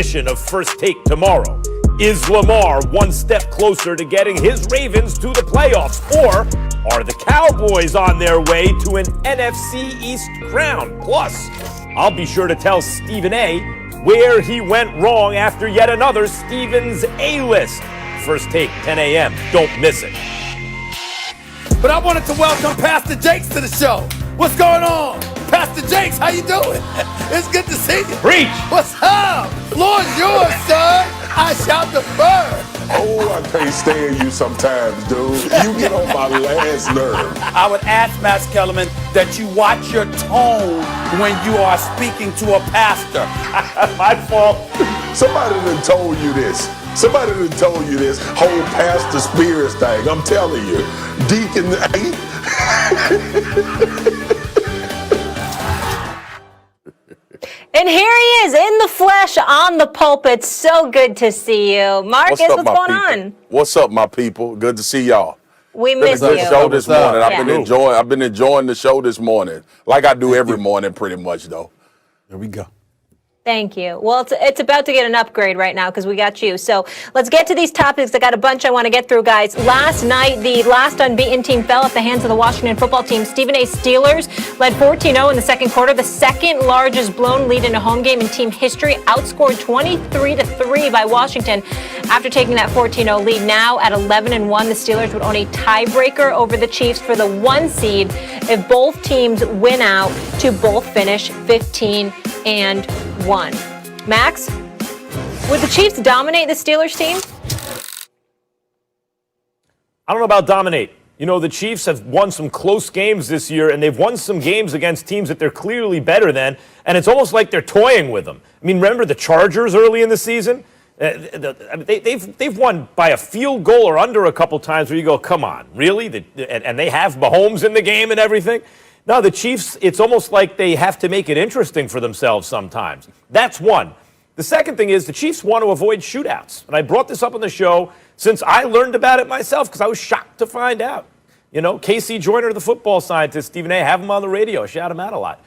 edition of First Take tomorrow. Is Lamar one step closer to getting his Ravens to the playoffs? Or are the Cowboys on their way to an NFC East crown? Plus, I'll be sure to tell Stephen A. where he went wrong after yet another Stephen's A-list. First Take, 10 a.m. Don't miss it. But I wanted to welcome Pastor Jakes to the show. What's going on? Pastor Jakes, how you doing? It's good to see you. Preach. What's up? Floor's yours, son. I shall defer. Oh, I can't stand you sometimes, dude. You get on my last nerve. I would ask, Max Kellerman, that you watch your tone when you are speaking to a pastor. My fault. Somebody done told you this. Somebody done told you this whole Pastor Spears thing. I'm telling you. Deacon And here he is in the flesh on the pulpit. So good to see you. Marcus, what's going on? What's up, my people? Good to see y'all. We miss you. Been a good show this morning. Yeah. I've been enjoying the show this morning. Like I do every morning pretty much though. There we go. Thank you. Well, it's about to get an upgrade right now because we got you. So let's get to these topics. I got a bunch I want to get through, guys. Last night, the last unbeaten team fell at the hands of the Washington football team. Stephen A. Steelers led 14-0 in the second quarter, the second largest blown lead in a home game in team history, outscored 23-3 by Washington after taking that 14-0 lead. Now at 11-1, the Steelers would own a tiebreaker over the Chiefs for the 1 seed if both teams win out to both finish 15-1. Max, would the Chiefs dominate the Steelers team? I don't know about dominate. You know, the Chiefs have won some close games this year, and they've won some games against teams that they're clearly better than, and it's almost like they're toying with them. I mean, remember the Chargers early in the season? They've won by a field goal or under a couple times where you go, come on, really? And they have Mahomes in the game and everything? No, the Chiefs, it's almost like they have to make it interesting for themselves sometimes. That's one. The second thing is the Chiefs want to avoid shootouts. And I brought this up on the show since I learned about it myself because I was shocked to find out. You know, Casey Joyner, the football scientist, Stephen A., have him on the radio. Shout him out a lot.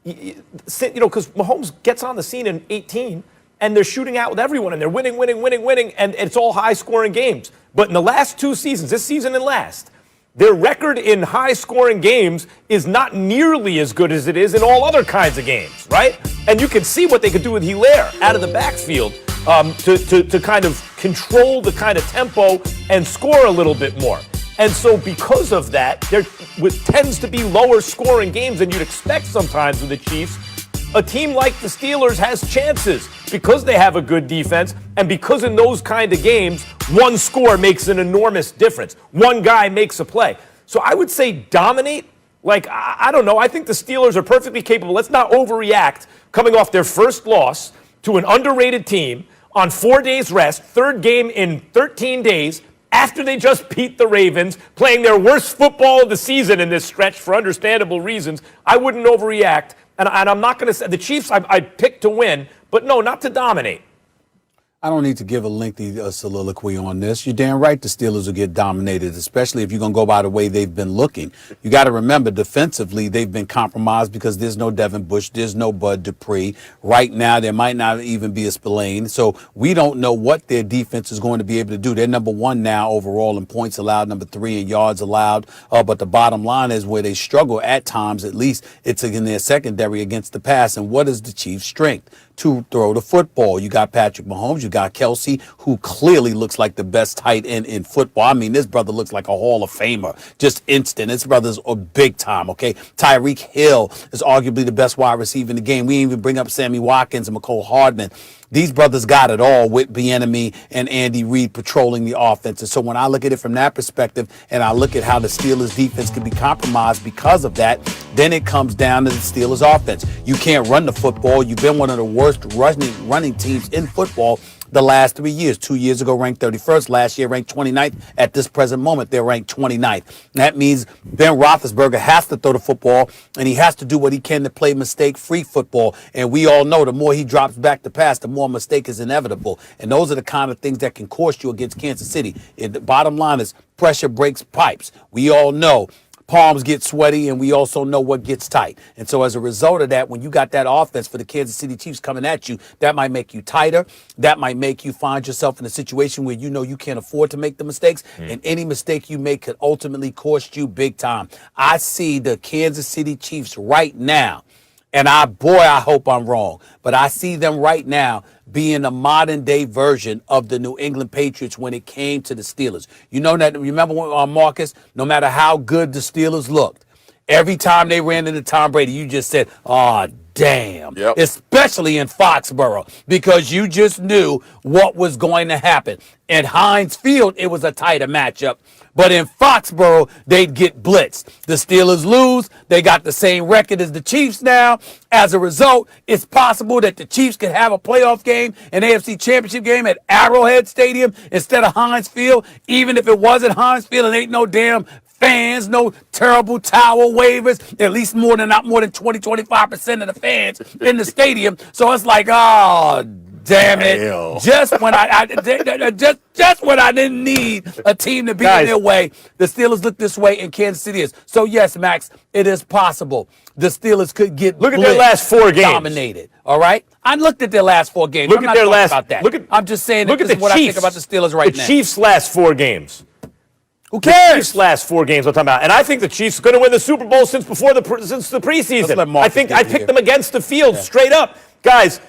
You know, because Mahomes gets on the scene in 18, and they're shooting out with everyone, and they're winning, and it's all high-scoring games. But in the last 2 seasons, this season and last, their record in high-scoring games is not nearly as good as it is in all other kinds of games, right? And you can see what they could do with Hilaire out of the backfield to kind of control the kind of tempo and score a little bit more. And so because of that, there tends to be lower-scoring games than you'd expect sometimes with the Chiefs. A team like the Steelers has chances because they have a good defense and because in those kind of games, one score makes an enormous difference. One guy makes a play. So I would say dominate. Like, I don't know. I think the Steelers are perfectly capable. Let's not overreact coming off their first loss to an underrated team on 4 days rest, third game in 13 days, after they just beat the Ravens, playing their worst football of the season in this stretch for understandable reasons. I wouldn't overreact. And I'm not going to say the Chiefs I'd pick to win, but no, not to dominate. I don't need to give a lengthy soliloquy on this. You're damn right the Steelers will get dominated, especially if you're going to go by the way they've been looking. You got to remember, defensively, they've been compromised because there's no Devin Bush, there's no Bud Dupree. Right now, there might not even be a Spillane. So we don't know what their defense is going to be able to do. They're number 1 now overall in points allowed, number 3 in yards allowed. But the bottom line is where they struggle at times, at least, it's in their secondary against the pass. And what is the Chiefs' strength? To throw the football. You got Patrick Mahomes, you got Kelsey, who clearly looks like the best tight end in football. I mean, this brother looks like a Hall of Famer, just instant. This brother's a big time, okay? Tyreek Hill is arguably the best wide receiver in the game. We didn't even bring up Sammy Watkins and McCole Hardman. These brothers got it all with Bieniemy and Andy Reid patrolling the offense. And so when I look at it from that perspective and I look at how the Steelers defense can be compromised because of that, then it comes down to the Steelers offense. You can't run the football. You've been one of the worst running teams in football the last 3 years. 2 years ago, ranked 31st. Last year, ranked 29th. At this present moment, they're ranked 29th. That means Ben Roethlisberger has to throw the football, and he has to do what he can to play mistake-free football. And we all know the more he drops back to pass, the more mistake is inevitable. And those are the kind of things that can cost you against Kansas City. And the bottom line is pressure breaks pipes. We all know palms get sweaty, and we also know what gets tight. And so as a result of that, when you got that offense for the Kansas City Chiefs coming at you, that might make you tighter. That might make you find yourself in a situation where you know you can't afford to make the mistakes, and any mistake you make could ultimately cost you big time. I see the Kansas City Chiefs right now, and I hope I'm wrong, but I see them right now being a modern day version of the New England Patriots when it came to the Steelers. You know that, remember when, Marcus, no matter how good the Steelers looked, every time they ran into Tom Brady, you just said, oh, damn. Yep. Especially in Foxborough, because you just knew what was going to happen. At Heinz Field, it was a tighter matchup. But in Foxborough, they'd get blitzed. The Steelers lose. They got the same record as the Chiefs now. As a result, it's possible that the Chiefs could have a playoff game, an AFC Championship game at Arrowhead Stadium instead of Heinz Field. Even if it wasn't Heinz Field, it ain't no damn fans, no terrible towel wavers, at least not more than 20-25% of the fans in the stadium. So it's like, oh, damn it. Damn. Just when just when I didn't need a team to be in their way, the Steelers look this way and Kansas City is. So yes, Max, it is possible the Steelers could get Look at their last 4 games. dominated. All right? I looked at their last 4 games. Look I'm at not their talking last about that. Look at, I'm just saying look that at this the is what Chiefs. I think about the Steelers right now. The Chiefs' last 4 games. Who The cares? Chiefs' last 4 games I'm talking about. And I think the Chiefs are going to win the Super Bowl since the preseason. let Marcus I get picked here. them against the field straight up. Guys,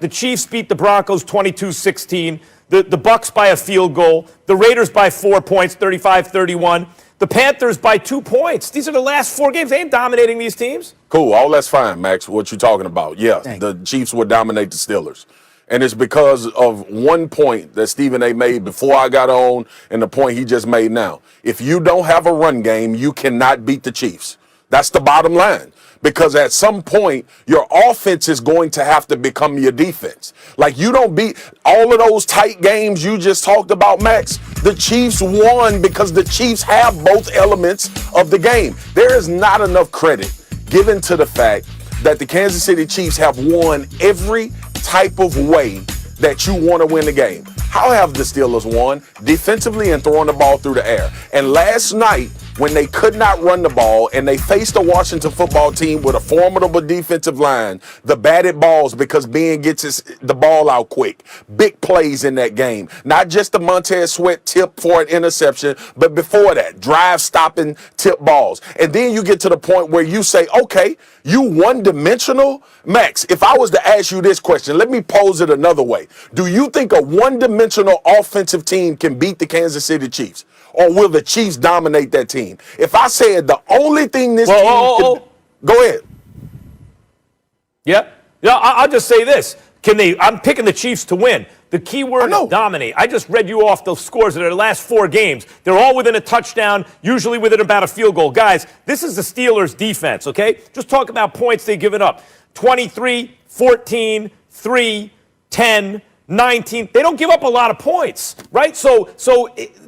the Chiefs beat the Broncos 22-16. The Bucs by a field goal. The Raiders by 4 points, 35-31. The Panthers by 2 points. These are the last 4 games. They ain't dominating these teams. Cool, all that's fine, Max, what you're talking about. Yeah, the Chiefs would dominate the Steelers. And it's because of one point that Stephen A. made before I got on and the point he just made now. If you don't have a run game, you cannot beat the Chiefs. That's the bottom line. Because at some point, your offense is going to have to become your defense. Like, you don't beat all of those tight games you just talked about, Max. The Chiefs won because the Chiefs have both elements of the game. There is not enough credit given to the fact that the Kansas City Chiefs have won every type of way that you want to win the game. How have the Steelers won? Defensively and throwing the ball through the air. And last night, when they could not run the ball and they faced a Washington football team with a formidable defensive line, the batted balls because Ben gets the ball out quick. Big plays in that game. Not just the Montez Sweat tip for an interception, but before that, drive-stopping tip balls. And then you get to the point where you say, okay, you one-dimensional? Max, if I was to ask you this question, let me pose it another way. Do you think a one-dimensional offensive team can beat the Kansas City Chiefs? Or will the Chiefs dominate that team? If I said the only thing this team can, go ahead. Yeah. I'll just say this. I'm picking the Chiefs to win. The key word is dominate. I just read you off the scores of their last 4 games. They're all within a touchdown, usually within about a field goal. Guys, this is the Steelers' defense, okay? Just talk about points they've given up. 23, 14, 3, 10, 19. They don't give up a lot of points, right? So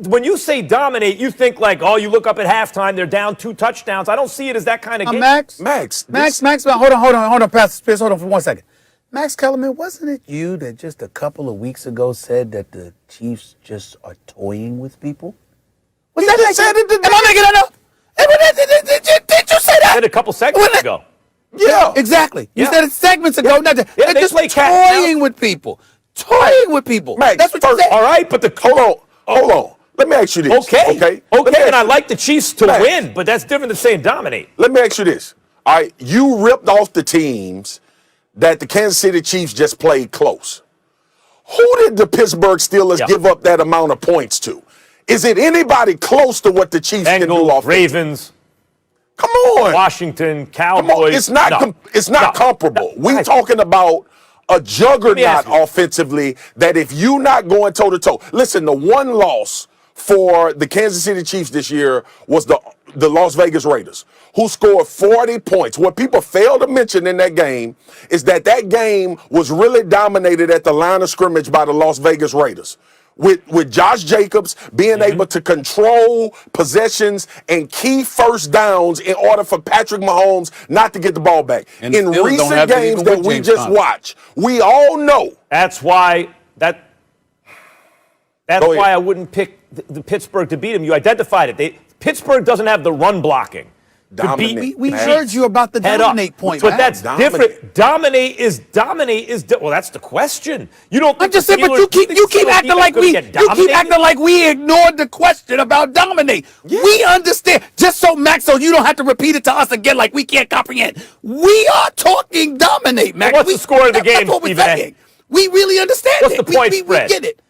when you say dominate, you think like, oh, you look up at halftime, they're down 2 touchdowns. I don't see it as that kind of game. Max, hold on, Pastor Spears, hold on for 1 second. Max Kellerman, wasn't it you that just a couple of weeks ago said that the Chiefs just are toying with people? Was that like said it? Am I making that up? Did you say that? I said a couple seconds ago. Yeah, exactly. You said it segments ago. They're just toying with people. Toying with people. Max, that's what you said. All right, but hold on. Let me ask you this. Okay. And I like the Chiefs to win, but that's different than saying dominate. Let me ask you this. All right, you ripped off the teams that the Kansas City Chiefs just played close. Who did the Pittsburgh Steelers give up that amount of points to? Is it anybody close to what the Chiefs can do offensively? Ravens. Come on. Washington, Cowboys. Come on. It's not comparable. We're talking about a juggernaut offensively that if you're not going toe-to-toe. Listen, the one loss for the Kansas City Chiefs this year was the Las Vegas Raiders, who scored 40 points. What people fail to mention in that game is that game was really dominated at the line of scrimmage by the Las Vegas Raiders. With Josh Jacobs being able to control possessions and key first downs in order for Patrick Mahomes not to get the ball back. And in recent games that we just watched, we all know. That's why I wouldn't pick the Pittsburgh to beat them. You identified it. Pittsburgh doesn't have the run blocking. Dominate. We heard you about the dominate point, but Matt. that's different. Dominate is well, that's the question. You don't. I'm just saying, but you keep acting like we ignored the question about dominate. Yeah. We understand. Just so Max, so you don't have to repeat it to us again, like we can't comprehend. We are talking dominate, Max. What's the score of the game, Stephen? We really understand What's it. The point spread? We get it.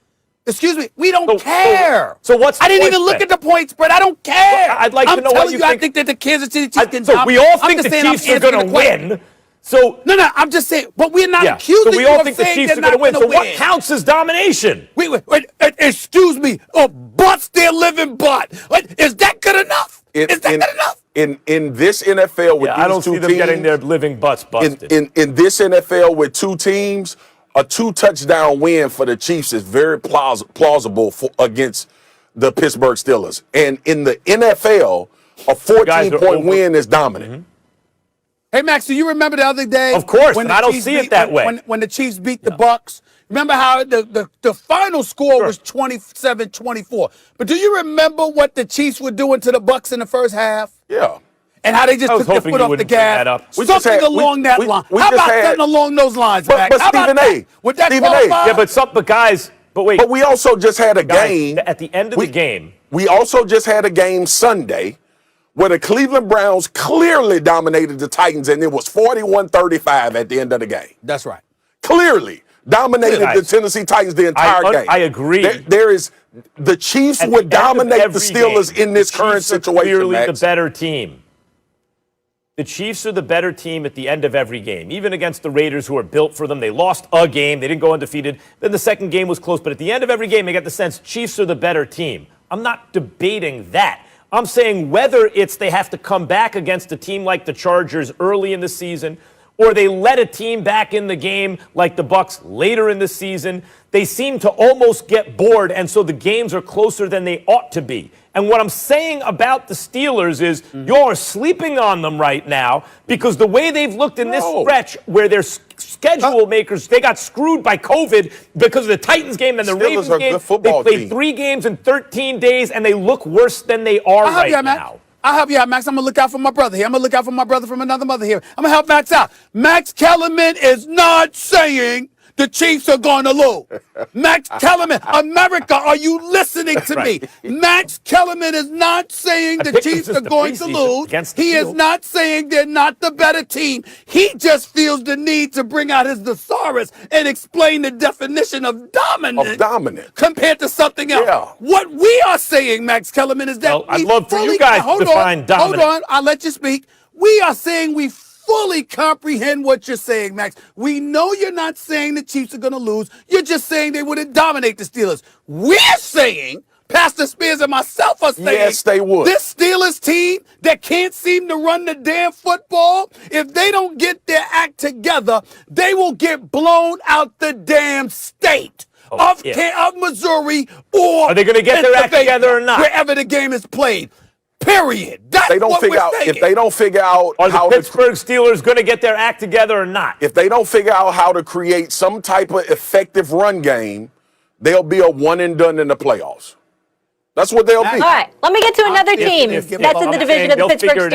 Excuse me, we don't care. So what's the I didn't point even spread? look at the point spread. I don't care. Well, I'd like to know what you think. I think that the Kansas City Chiefs can So we all think the Chiefs are going to win. So no, I'm just saying, but we're not accusing so we you all of think the saying Chiefs they're are going not to win. So what counts as domination? Wait, excuse me. Butts their living butt. Is that good enough? Is that good enough? In this NFL with these two teams, I don't see them getting their living butts busted. In this NFL with two teams, a 2-touchdown win for the Chiefs is very plausible against the Pittsburgh Steelers. And in the NFL, a 14-point win is dominant. Mm-hmm. Hey, Max, do you remember the other day? Of course, and I don't see it that way. When the Chiefs beat the Bucs? Remember how the final score was 27-24. But do you remember what the Chiefs were doing to the Bucs in the first half? Yeah. And how they just took their foot off the gas. Something along that line. How about something along those lines, Max? But Stephen A. Would that Stephen qualify? A. But guys, wait. But we also just had a game. At the end of the game. We also just had a game Sunday where the Cleveland Browns clearly dominated the Titans, and it was 41-35 at the end of the game. That's right. Clearly dominated the Tennessee Titans the entire game. I agree. The Chiefs would dominate the Steelers in this current situation. Clearly Max. the better team. The Chiefs are the better team at the end of every game, even against the Raiders, who are built for them. They lost a game. They didn't go undefeated. Then the second game was close. But at the end of every game, I get the sense Chiefs are the better team. I'm not debating that. I'm saying whether it's they have to come back against a team like the Chargers early in the season, or they let a team back in the game like the Bucs later in the season, they seem to almost get bored, and so the games are closer than they ought to be. And what I'm saying about the Steelers is you're sleeping on them right now because the way they've looked in this stretch where their schedule makers, they got screwed by COVID because of the Titans game and the Ravens game. They played 3 games in 13 days, and they look worse than they are right now. I'll help you out, Max. I'm going to look out for my brother here. I'm going to look out for my brother from another mother here. I'm going to help Max out. Max Kellerman is not saying the Chiefs are going to lose. Max Kellerman, America, are you listening to me? Max Kellerman is not saying the Chiefs are going to lose. He is not saying they're not the better team. He just feels the need to bring out his thesaurus and explain the definition of dominant. Compared to something else. Yeah. What we are saying, Max Kellerman, is that I'd love for you guys to define dominant. Hold on, I'll let you speak. We are saying we fully comprehend what you're saying, Max. We know you're not saying the Chiefs are going to lose. You're just saying they wouldn't dominate the Steelers. We're saying, Pastor Spears and myself are saying, yes, they would. This Steelers team that can't seem to run the damn football, if they don't get their act together, they will get blown out the damn state of Missouri, or are they going to get their act together or not? Wherever the game is played. Period. That's they don't what figure we're out saying. if they don't figure out are how the Pittsburgh Steelers going to get their act together or not? If they don't figure out how to create some type of effective run game, they'll be a one and done in the playoffs. That's what they'll be. All right, let me get to another team that's in the division of the Pittsburgh Steelers.